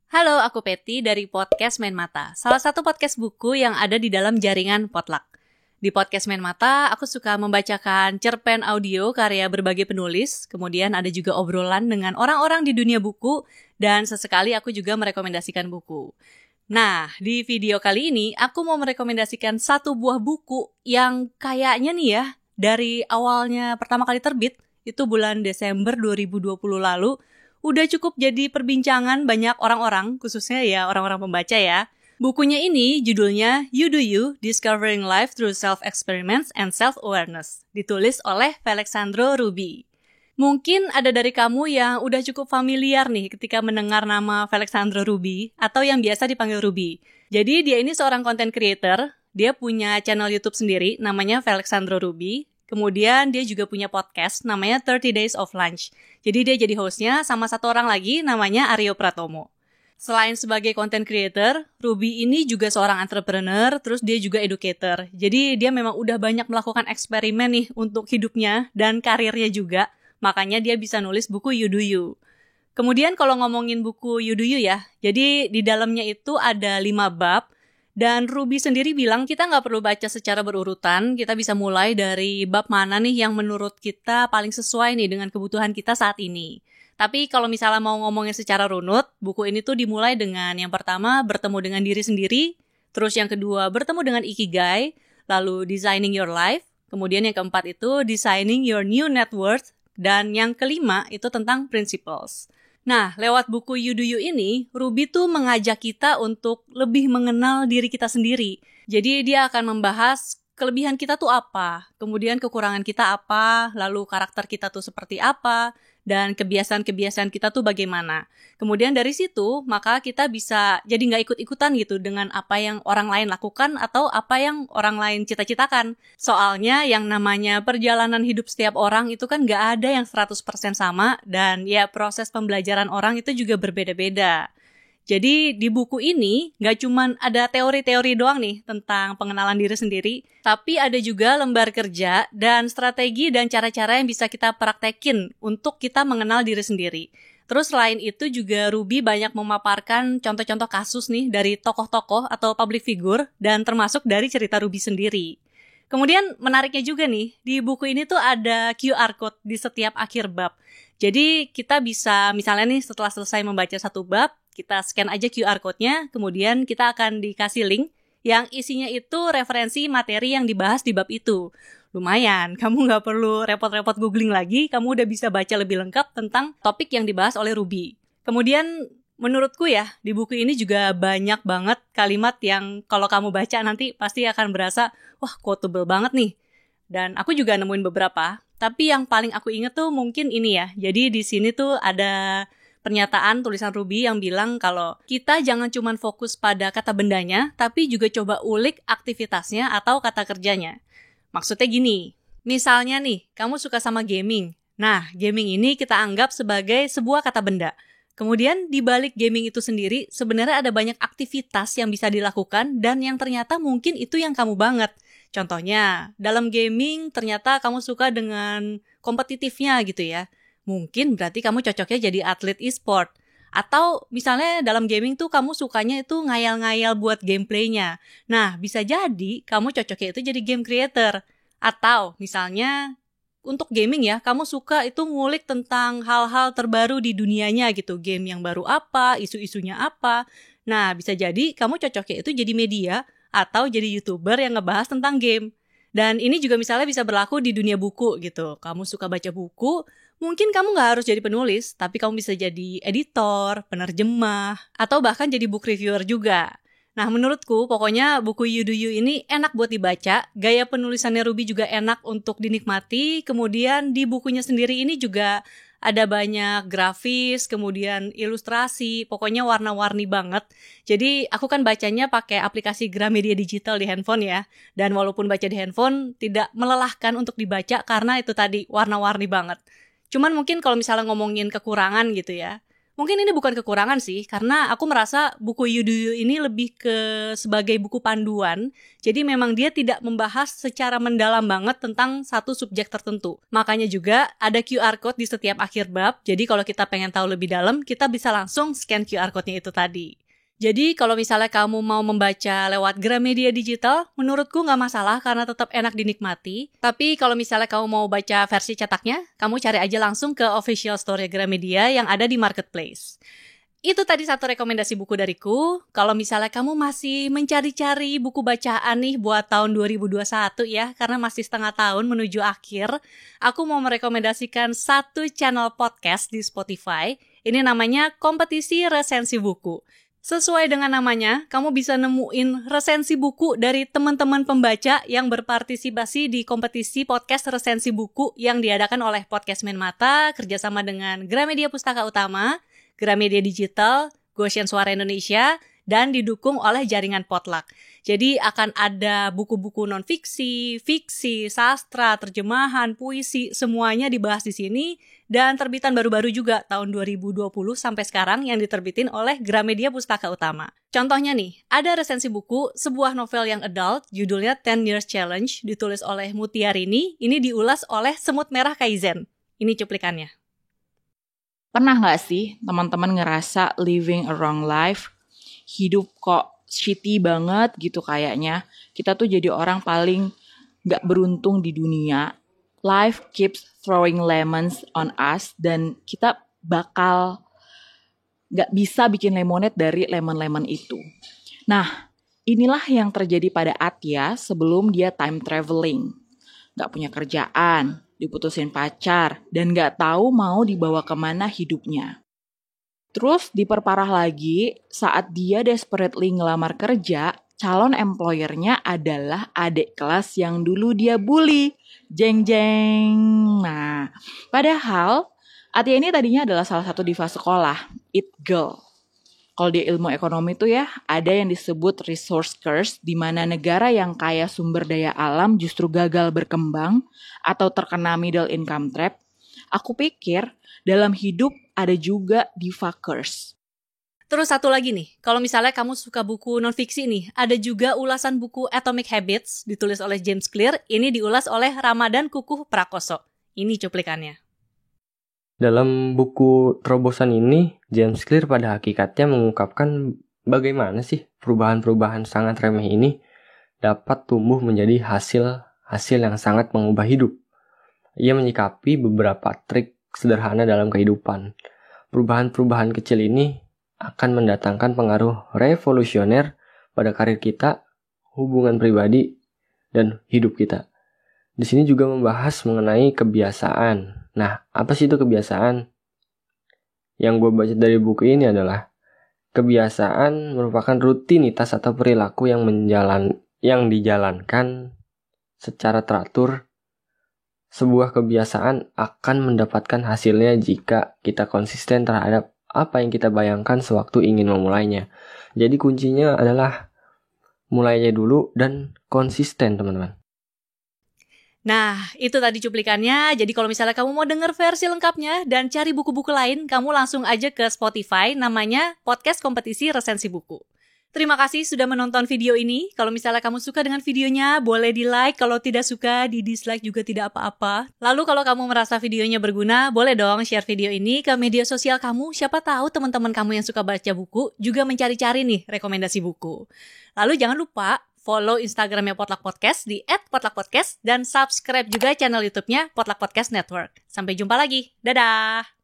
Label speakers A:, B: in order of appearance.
A: Halo, aku Peti dari podcast Main Mata, salah satu podcast buku yang ada di dalam jaringan Potluck. Di podcast Main Mata, aku suka membacakan cerpen audio karya berbagai penulis, kemudian ada juga obrolan dengan orang-orang di dunia buku, dan sesekali aku juga merekomendasikan buku. Nah, di video kali ini, aku mau merekomendasikan satu buah buku yang kayaknya nih ya, dari awalnya pertama kali terbit, itu bulan Desember 2020 lalu, udah cukup jadi perbincangan banyak orang-orang, khususnya ya orang-orang pembaca ya. Bukunya ini judulnya You Do You, Discovering Life Through Self-Experiments and Self-Awareness, ditulis oleh Felixandro Ruby. Mungkin ada dari kamu yang udah cukup familiar nih ketika mendengar nama Felixandro Ruby, atau yang biasa dipanggil Ruby. Jadi dia ini seorang content creator, dia punya channel YouTube sendiri namanya Felixandro Ruby. Kemudian dia juga punya podcast namanya 30 Days of Lunch. Jadi dia jadi hostnya sama satu orang lagi namanya Aryo Pratomo. Selain sebagai content creator, Ruby ini juga seorang entrepreneur, terus dia juga educator. Jadi dia memang udah banyak melakukan eksperimen nih untuk hidupnya dan karirnya juga. Makanya dia bisa nulis buku You Do You. Kemudian kalau ngomongin buku You Do You ya, jadi di dalamnya itu ada 5 bab. Dan Ruby sendiri bilang kita nggak perlu baca secara berurutan, kita bisa mulai dari bab mana nih yang menurut kita paling sesuai nih dengan kebutuhan kita saat ini. Tapi kalau misalnya mau ngomongin secara runut, buku ini tuh dimulai dengan yang pertama bertemu dengan diri sendiri, terus yang kedua bertemu dengan Ikigai, lalu Designing Your Life, kemudian yang keempat itu Designing Your New Net Worth, dan yang kelima itu tentang Principles. Nah, lewat buku You Do You ini, Ruby tuh mengajak kita untuk lebih mengenal diri kita sendiri. Jadi dia akan membahas kelebihan kita tuh apa, kemudian kekurangan kita apa, lalu karakter kita tuh seperti apa, dan kebiasaan-kebiasaan kita tuh bagaimana. Kemudian dari situ, maka kita bisa jadi nggak ikut-ikutan gitu dengan apa yang orang lain lakukan atau apa yang orang lain cita-citakan. Soalnya yang namanya perjalanan hidup setiap orang itu kan nggak ada yang 100% sama, dan ya proses pembelajaran orang itu juga berbeda-beda. Jadi di buku ini nggak cuma ada teori-teori doang nih tentang pengenalan diri sendiri, tapi ada juga lembar kerja dan strategi dan cara-cara yang bisa kita praktekin untuk kita mengenal diri sendiri. Terus selain itu juga Ruby banyak memaparkan contoh-contoh kasus nih dari tokoh-tokoh atau public figure dan termasuk dari cerita Ruby sendiri. Kemudian menariknya juga nih, di buku ini tuh ada QR code di setiap akhir bab. Jadi kita bisa misalnya nih setelah selesai membaca satu bab, kita scan aja QR code-nya, kemudian kita akan dikasih link yang isinya itu referensi materi yang dibahas di bab itu. Lumayan, kamu nggak perlu repot-repot googling lagi, kamu udah bisa baca lebih lengkap tentang topik yang dibahas oleh Ruby. Kemudian menurutku ya, di buku ini juga banyak banget kalimat yang kalau kamu baca nanti pasti akan berasa, wah quotable banget nih. Dan aku juga nemuin beberapa, tapi yang paling aku inget tuh mungkin ini ya. Jadi di sini tuh ada pernyataan tulisan Ruby yang bilang kalau kita jangan cuma fokus pada kata bendanya, tapi juga coba ulik aktivitasnya atau kata kerjanya. Maksudnya gini, misalnya nih, kamu suka sama gaming. Nah, gaming ini kita anggap sebagai sebuah kata benda. Kemudian di balik gaming itu sendiri, sebenarnya ada banyak aktivitas yang bisa dilakukan dan yang ternyata mungkin itu yang kamu banget. Contohnya, dalam gaming ternyata kamu suka dengan kompetitifnya gitu ya. Mungkin berarti kamu cocoknya jadi atlet e-sport. Atau misalnya dalam gaming tuh kamu sukanya itu ngayal-ngayal buat gameplaynya. Nah, bisa jadi kamu cocoknya itu jadi game creator. Atau misalnya untuk gaming ya, kamu suka itu ngulik tentang hal-hal terbaru di dunianya gitu. Game yang baru apa, isu-isunya apa. Nah, bisa jadi kamu cocoknya itu jadi media atau jadi YouTuber yang ngebahas tentang game. Dan ini juga misalnya bisa berlaku di dunia buku gitu. Kamu suka baca buku, mungkin kamu nggak harus jadi penulis, tapi kamu bisa jadi editor, penerjemah, atau bahkan jadi book reviewer juga. Nah, menurutku pokoknya buku You Do You ini enak buat dibaca, gaya penulisannya Ruby juga enak untuk dinikmati, kemudian di bukunya sendiri ini juga ada banyak grafis, kemudian ilustrasi, pokoknya warna-warni banget. Jadi aku kan bacanya pakai aplikasi Gramedia Digital di handphone ya. Dan walaupun baca di handphone, tidak melelahkan untuk dibaca karena itu tadi warna-warni banget. Cuman mungkin kalau misalnya ngomongin kekurangan gitu ya, Mungkin ini bukan kekurangan sih, karena aku merasa buku You Do You ini lebih ke sebagai buku panduan. Jadi memang dia tidak membahas secara mendalam banget tentang satu subjek tertentu. Makanya juga ada QR code di setiap akhir bab. Jadi kalau kita pengen tahu lebih dalam, kita bisa langsung scan QR code-nya itu tadi. Jadi kalau misalnya kamu mau membaca lewat Gramedia Digital, menurutku nggak masalah karena tetap enak dinikmati. Tapi kalau misalnya kamu mau baca versi cetaknya, kamu cari aja langsung ke official store Gramedia yang ada di marketplace. Itu tadi satu rekomendasi buku dariku. Kalau misalnya kamu masih mencari-cari buku bacaan nih buat tahun 2021 ya, karena masih setengah tahun menuju akhir, aku mau merekomendasikan satu channel podcast di Spotify. Ini namanya Kompetisi Resensi Buku. Sesuai dengan namanya, kamu bisa nemuin resensi buku dari teman-teman pembaca yang berpartisipasi di kompetisi podcast resensi buku yang diadakan oleh Podcast Main Mata kerjasama dengan Gramedia Pustaka Utama, Gramedia Digital, Goshen Suara Indonesia, dan didukung oleh jaringan Potluck. Jadi akan ada buku-buku non-fiksi, fiksi, sastra, terjemahan, puisi, semuanya dibahas di sini. Dan terbitan baru-baru juga tahun 2020 sampai sekarang yang diterbitin oleh Gramedia Pustaka Utama. Contohnya nih, ada resensi buku sebuah novel yang adult, judulnya 10 Years Challenge, ditulis oleh Mutiarini, ini diulas oleh Semut Merah Kaizen. Ini cuplikannya.
B: Pernah nggak sih teman-teman ngerasa living a wrong life? Hidup kok shitty banget gitu kayaknya. Kita tuh jadi orang paling nggak beruntung di dunia. Life keeps throwing lemons on us dan kita bakal nggak bisa bikin lemonade dari lemon-lemon itu. Nah, inilah yang terjadi pada Atya sebelum dia time traveling. Nggak punya kerjaan, diputusin pacar, dan nggak tahu mau dibawa kemana hidupnya. Terus diperparah lagi saat dia desperately ngelamar kerja, calon employernya adalah adik kelas yang dulu dia bully. Jeng jeng. Nah, padahal Atya ini tadinya adalah salah satu diva sekolah, it girl. Kalau di ilmu ekonomi tuh ya, ada yang disebut resource curse, di mana negara yang kaya sumber daya alam justru gagal berkembang atau terkena middle income trap. Aku pikir dalam hidup ada juga diva curse.
A: Terus satu lagi nih, kalau misalnya kamu suka buku non-fiksi nih, ada juga ulasan buku Atomic Habits, ditulis oleh James Clear, ini diulas oleh Ramadan Kukuh Prakoso. Ini cuplikannya.
C: Dalam buku terobosan ini, James Clear pada hakikatnya mengungkapkan bagaimana sih perubahan-perubahan sangat remeh ini dapat tumbuh menjadi hasil yang sangat mengubah hidup. Ia menyikapi beberapa trik sederhana dalam kehidupan. Perubahan-perubahan kecil ini akan mendatangkan pengaruh revolusioner pada karir kita, hubungan pribadi, dan hidup kita. Di sini juga membahas mengenai kebiasaan. Nah, apa sih itu kebiasaan? Yang gue baca dari buku ini adalah kebiasaan merupakan rutinitas atau perilaku yang dijalankan secara teratur. Sebuah kebiasaan akan mendapatkan hasilnya jika kita konsisten terhadap apa yang kita bayangkan sewaktu ingin memulainya. Jadi kuncinya adalah mulainya dulu dan konsisten, teman-teman.
A: Nah, itu tadi cuplikannya. Jadi kalau misalnya kamu mau denger versi lengkapnya dan cari buku-buku lain, kamu langsung aja ke Spotify, namanya Podcast Kompetisi Resensi Buku. Terima kasih sudah menonton video ini. Kalau misalnya kamu suka dengan videonya, boleh di-like. Kalau tidak suka, di-dislike juga tidak apa-apa. Lalu kalau kamu merasa videonya berguna, boleh dong share video ini ke media sosial kamu. Siapa tahu teman-teman kamu yang suka baca buku juga mencari-cari nih rekomendasi buku. Lalu jangan lupa follow Instagramnya Potluck Podcast di @potluckpodcast dan subscribe juga channel YouTube-nya Potluck Podcast Network. Sampai jumpa lagi. Dadah!